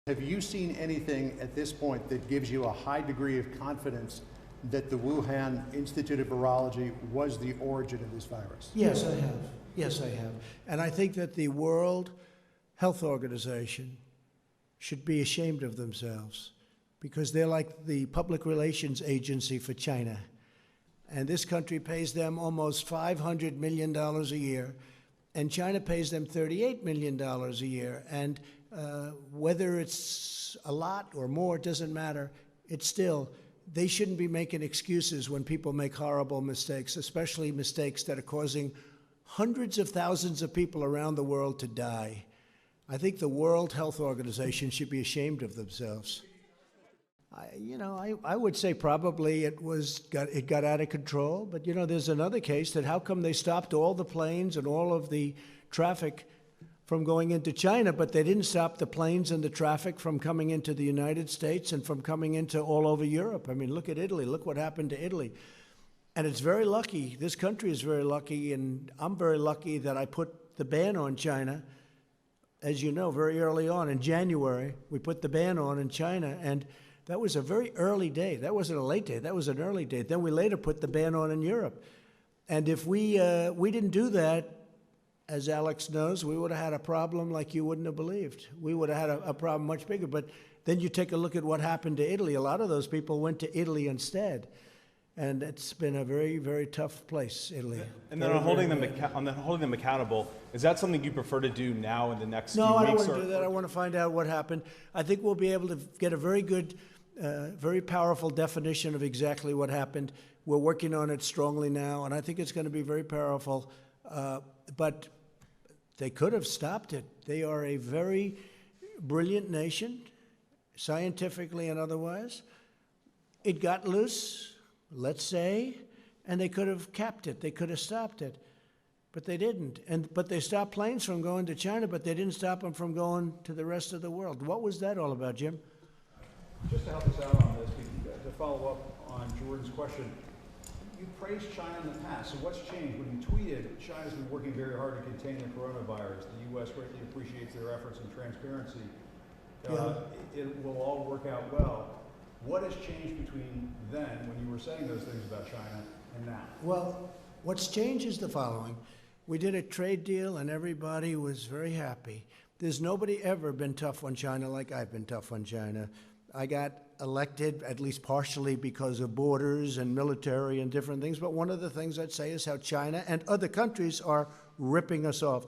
Have you seen anything at this point that gives you a high degree of confidence that the Wuhan Institute of Virology was the origin of this virus? Yes, I have. Yes, I have. And I think that the World Health Organization should be ashamed of themselves because they're like the public relations agency for China. And this country pays them almost $500 million a year, and China pays them $38 million a year. And whether it's a lot or more, it doesn't matter. It's still, they shouldn't be making excuses when people make horrible mistakes, especially mistakes that are causing hundreds of thousands of people around the world to die. I think the World Health Organization should be ashamed of themselves. I would say probably it got out of control, but there's another case that how come they stopped all the planes and all of the traffic from going into China, but they didn't stop the planes and the traffic from coming into the United States and from coming into all over Europe. I mean, look at Italy. Look what happened to Italy. And it's very lucky. This country is very lucky, and I'm very lucky that I put the ban on China. As you know, very early on in January, we put the ban on in China, and that was a very early date. That wasn't a late date. That was an early date. Then we later put the ban on in Europe. And if we didn't do that, as Alex knows, we would have had a problem like you wouldn't have believed. We would have had a problem much bigger. But then you take a look at what happened to Italy. A lot of those people went to Italy instead. And it's been a very, very tough place, Italy. And then on holding them accountable, is that something you prefer to do now in the next few weeks? No, I don't want to do that. I want to find out what happened. I think we'll be able to get a very good, very powerful definition of exactly what happened. We're working on it strongly now, and I think it's going to be very powerful. But they could have stopped it. They are a very brilliant nation, scientifically and otherwise. It got loose, let's say, and they could have capped it. They could have stopped it, but they didn't. But they stopped planes from going to China, but they didn't stop them from going to the rest of the world. What was that all about, Jim? Just to help us out on this, to follow up on Jordan's question, you praised China in the past, so what's changed? When you tweeted, China's been working very hard to contain the coronavirus. The U.S. greatly appreciates their efforts and transparency. It will all work out well. What has changed between then, when you were saying those things about China, and now? Well, what's changed is the following. We did a trade deal, and everybody was very happy. There's nobody ever been tough on China like I've been tough on China. I got elected, at least partially, because of borders and military and different things. But one of the things I'd say is how China and other countries are ripping us off.